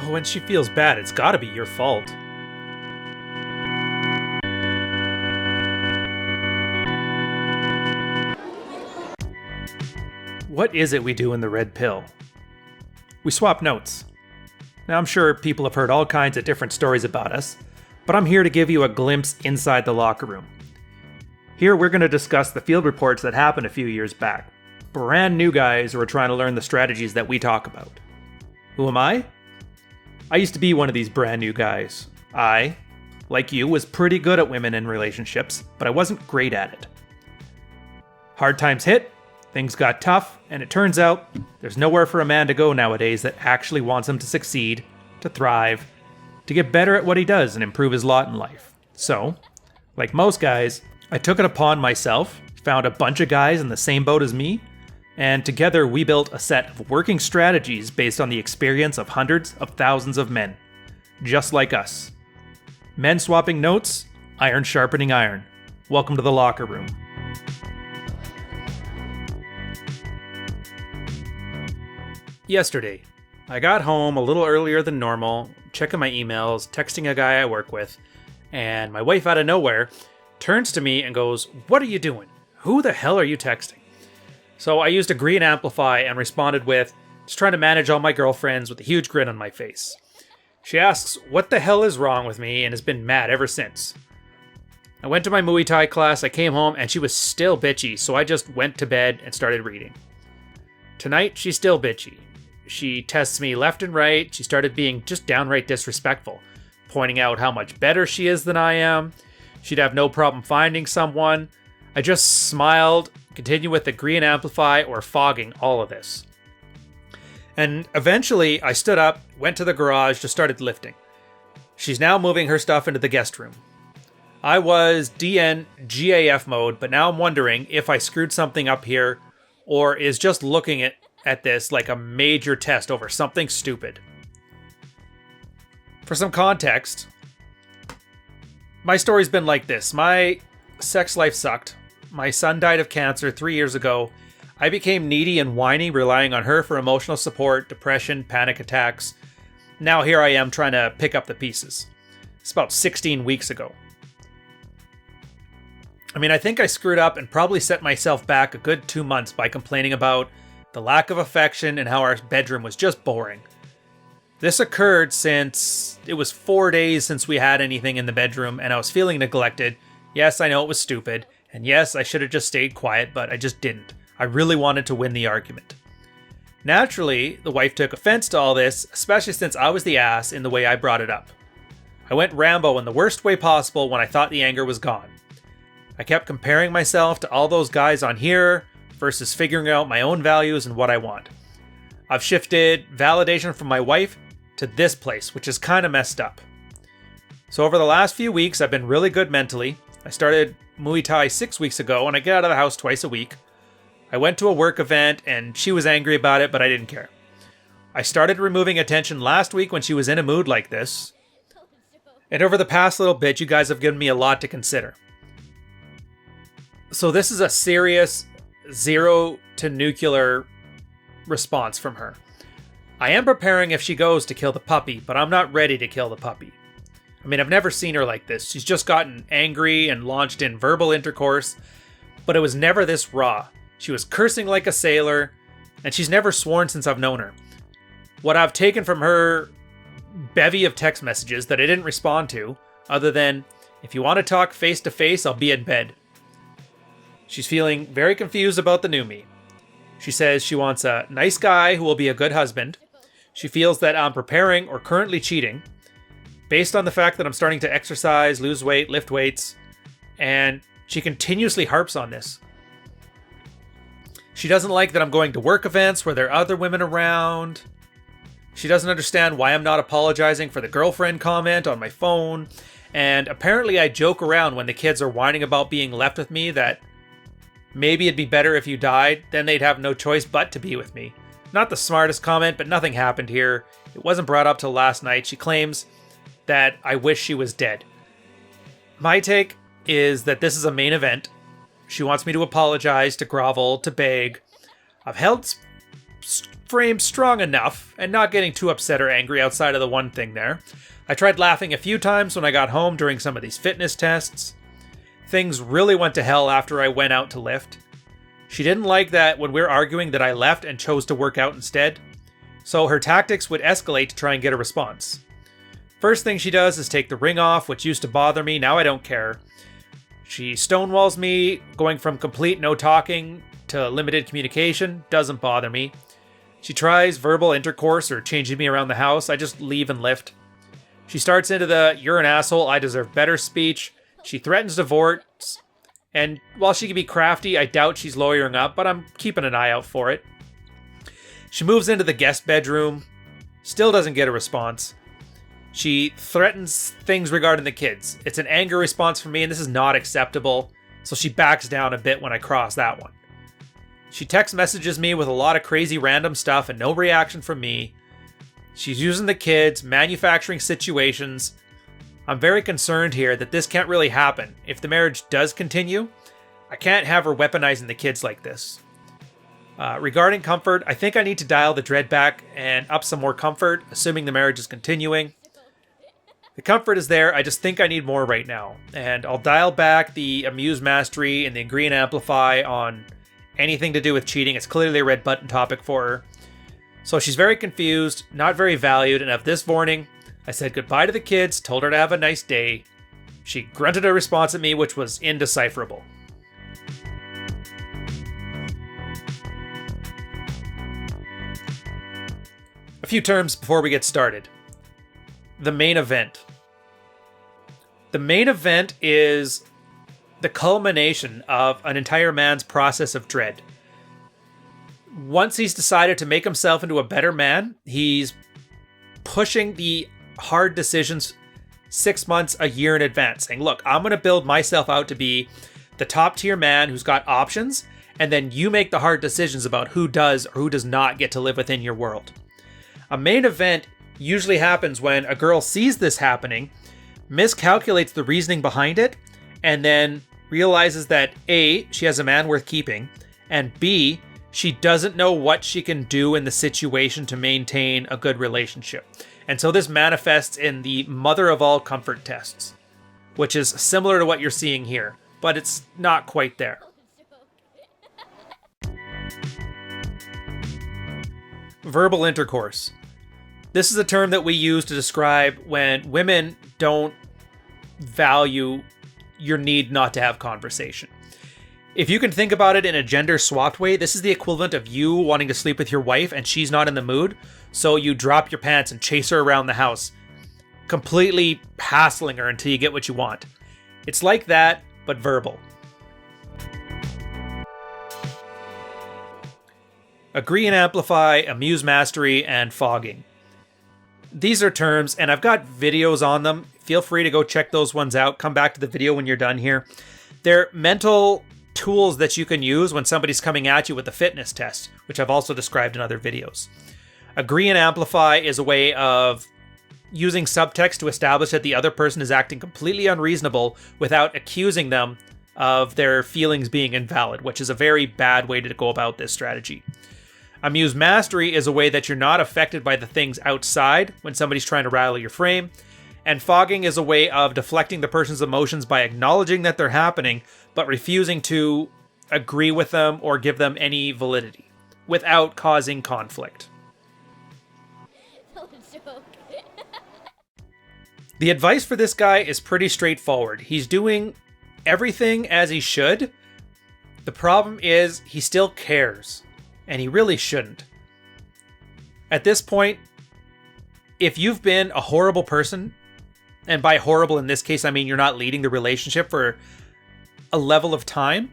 When she feels bad, it's gotta be your fault. What is it we do in the Red Pill? We swap notes. Now, I'm sure people have heard all kinds of different stories about us, but I'm here to give you a glimpse inside the locker room. Here, we're going to discuss the field reports that happened a few years back. Brand new guys who are trying to learn the strategies that we talk about. Who am I? I used to be one of these brand new guys. I, like you, was pretty good at women and relationships, but I wasn't great at it. Hard times hit, things got tough, and it turns out there's nowhere for a man to go nowadays that actually wants him to succeed, to thrive, to get better at what he does and improve his lot in life. So, like most guys, I took it upon myself, found a bunch of guys in the same boat as me, and together we built a set of working strategies based on the experience of hundreds of thousands of men, just like us. Men swapping notes, iron sharpening iron. Welcome to the locker room. Yesterday, I got home a little earlier than normal, checking my emails, texting a guy I work with, and my wife out of nowhere turns to me and goes, "What are you doing? Who the hell are you texting?" So I used Agree and Amplify and responded with, "Just trying to manage all my girlfriends," with a huge grin on my face. She asks what the hell is wrong with me and has been mad ever since. I went to my Muay Thai class, I came home, and she was still bitchy, so I just went to bed and started reading. Tonight, she's still bitchy. She tests me left and right. She started being just downright disrespectful, pointing out how much better she is than I am. She'd have no problem finding someone. I just smiled, continued with Agree and Amplify, or fogging all of this. And eventually, I stood up, went to the garage, just started lifting. She's now moving her stuff into the guest room. I was DN GAF mode, but now I'm wondering if I screwed something up here, or is just looking at this like a major test over something stupid. For some context, my story's been like this. My sex life sucked. My son died of cancer 3 years ago. I became needy and whiny, relying on her for emotional support, depression, panic attacks. Now here I am trying to pick up the pieces. It's about 16 weeks ago. I think I screwed up and probably set myself back a good 2 months by complaining about the lack of affection and how our bedroom was just boring. This occurred since it was 4 days since we had anything in the bedroom and I was feeling neglected. Yes, I know it was stupid. And yes, I should have just stayed quiet, but I just didn't. I really wanted to win the argument. Naturally, the wife took offense to all this, especially since I was the ass in the way I brought it up. I went Rambo in the worst way possible when I thought the anger was gone. I kept comparing myself to all those guys on here versus figuring out my own values and what I want. I've shifted validation from my wife to this place, which is kind of messed up. So over the last few weeks, I've been really good mentally. I started Muay Thai 6 weeks ago, and I get out of the house twice a week. I went to a work event, and she was angry about it, but I didn't care. I started removing attention last week when she was in a mood like this. And over the past little bit, you guys have given me a lot to consider. So this is a serious zero to nuclear response from her. I am preparing if she goes to kill the puppy, but I'm not ready to kill the puppy. I've never seen her like this. She's just gotten angry and launched in verbal intercourse, but it was never this raw. She was cursing like a sailor, and she's never sworn since I've known her. What I've taken from her bevy of text messages that I didn't respond to, other than, "If you want to talk face to face, I'll be in bed." She's feeling very confused about the new me. She says she wants a nice guy who will be a good husband. She feels that I'm preparing or currently cheating, based on the fact that I'm starting to exercise, lose weight, lift weights, and she continuously harps on this. She doesn't like that I'm going to work events where there are other women around. She doesn't understand why I'm not apologizing for the girlfriend comment on my phone, and apparently I joke around when the kids are whining about being left with me that maybe it'd be better if you died, then they'd have no choice but to be with me. Not the smartest comment, but nothing happened here. It wasn't brought up till last night. She claims that I wish she was dead. My take is that this is a main event. She wants me to apologize, to grovel, to beg. I've held frame strong enough and not getting too upset or angry outside of the one thing there. I tried laughing a few times when I got home during some of these fitness tests. Things really went to hell after I went out to lift. She didn't like that when we were arguing that I left and chose to work out instead. So her tactics would escalate to try and get a response. First thing she does is take the ring off, which used to bother me. Now I don't care. She stonewalls me, going from complete no talking to limited communication. Doesn't bother me. She tries verbal intercourse or changing me around the house. I just leave and lift. She starts into the "you're an asshole, I deserve better" speech. She threatens divorce. And while she can be crafty, I doubt she's lawyering up, but I'm keeping an eye out for it. She moves into the guest bedroom. Still doesn't get a response. She threatens things regarding the kids. It's an anger response from me, and this is not acceptable. So she backs down a bit when I cross that one. She text messages me with a lot of crazy random stuff and no reaction from me. She's using the kids, manufacturing situations. I'm very concerned here that this can't really happen. If the marriage does continue, I can't have her weaponizing the kids like this. Regarding comfort, I think I need to dial the dread back and up some more comfort, assuming the marriage is continuing. The comfort is there, I just think I need more right now. And I'll dial back the amuse mastery and the agree and amplify on anything to do with cheating. It's clearly a red button topic for her. So she's very confused, not very valued, and of this warning, I said goodbye to the kids, told her to have a nice day. She grunted a response at me, which was indecipherable. A few terms before we get started. The main event. The main event is the culmination of an entire man's process of dread. Once he's decided to make himself into a better man, he's pushing the hard decisions 6 months, a year in advance, saying, look, I'm going to build myself out to be the top tier man who's got options, and then you make the hard decisions about who does or who does not get to live within your world. A main event usually happens when a girl sees this happening, miscalculates the reasoning behind it, and then realizes that A, she has a man worth keeping, and B, she doesn't know what she can do in the situation to maintain a good relationship. And so this manifests in the mother of all comfort tests, which is similar to what you're seeing here, but it's not quite there. Verbal intercourse. This is a term that we use to describe when women don't value your need not to have conversation. If you can think about it in a gender-swapped way, this is the equivalent of you wanting to sleep with your wife and she's not in the mood, so you drop your pants and chase her around the house, completely hassling her until you get what you want. It's like that, but verbal. Agree and amplify, amuse mastery, and fogging. These are terms, and I've got videos on them. Feel free to go check those ones out. Come back to the video when you're done here. They're mental tools that you can use when somebody's coming at you with a fitness test, which I've also described in other videos. Agree and amplify is a way of using subtext to establish that the other person is acting completely unreasonable without accusing them of their feelings being invalid, which is a very bad way to go about this strategy. Amuse mastery is a way that you're not affected by the things outside when somebody's trying to rattle your frame. And fogging is a way of deflecting the person's emotions by acknowledging that they're happening, but refusing to agree with them or give them any validity without causing conflict. The advice for this guy is pretty straightforward. He's doing everything as he should. The problem is he still cares, and he really shouldn't. At this point, if you've been a horrible person, and by horrible in this case, I mean you're not leading the relationship for a level of time,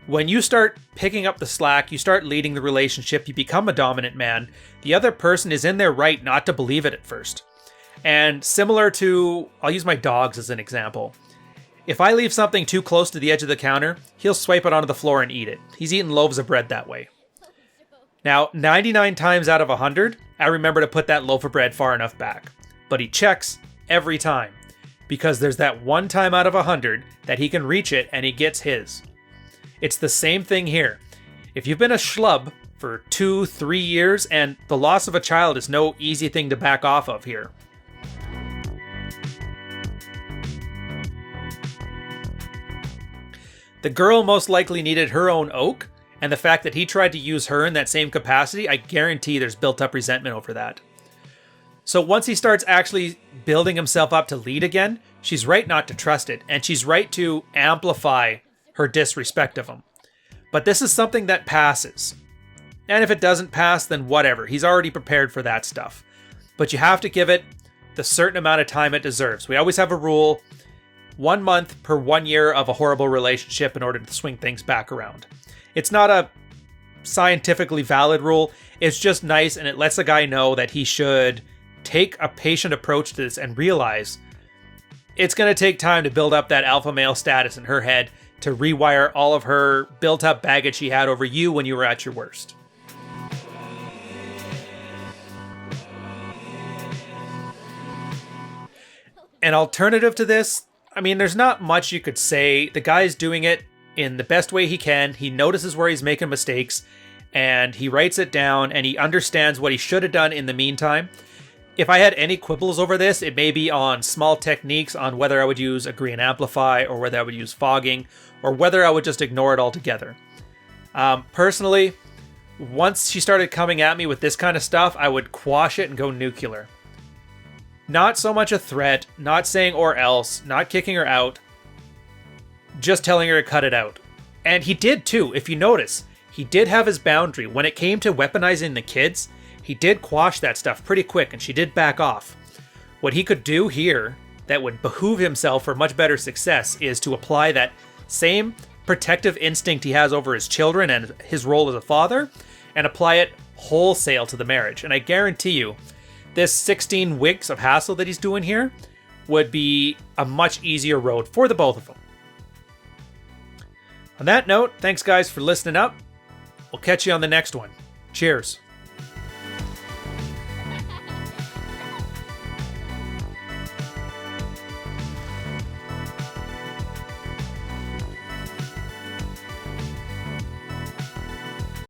when you start picking up the slack, you start leading the relationship, you become a dominant man, the other person is in their right not to believe it at first. And similar to, I'll use my dogs as an example. If I leave something too close to the edge of the counter, he'll swipe it onto the floor and eat it. He's eaten loaves of bread that way. Now, 99 times out of 100, I remember to put that loaf of bread far enough back. But he checks every time, because there's that one time out of 100 that he can reach it and he gets his. It's the same thing here. If you've been a schlub for 2-3 years, and the loss of a child is no easy thing to back off of here. The girl most likely needed her own oak, and the fact that he tried to use her in that same capacity, I guarantee there's built up resentment over that. So once he starts actually building himself up to lead again, she's right not to trust it, and she's right to amplify her disrespect of him. But this is something that passes. And if it doesn't pass, then whatever. He's already prepared for that stuff. But you have to give it the certain amount of time it deserves. We always have a rule, 1 month per 1 year of a horrible relationship in order to swing things back around. It's not a scientifically valid rule. It's just nice, and it lets a guy know that he should take a patient approach to this and realize it's going to take time to build up that alpha male status in her head, to rewire all of her built up baggage she had over you when you were at your worst. An alternative to this, I mean, there's not much you could say. The guy's doing it in the best way he can. He notices where he's making mistakes, and he writes it down, and he understands what he should have done in the meantime. If I had any quibbles over this, it may be on small techniques, on whether I would use agree and amplify, or whether I would use fogging, or whether I would just ignore it altogether. Personally, once she started coming at me with this kind of stuff, I would quash it and go nuclear. Not so much a threat, not saying or else, not kicking her out, just telling her to cut it out. And he did too, if you notice. He did have his boundary. When it came to weaponizing the kids, he did quash that stuff pretty quick, and she did back off. What he could do here that would behoove himself for much better success is to apply that same protective instinct he has over his children and his role as a father, and apply it wholesale to the marriage. And I guarantee you, this 16 weeks of hassle that he's doing here would be a much easier road for the both of them. On that note, thanks guys for listening up. We'll catch you on the next one. Cheers.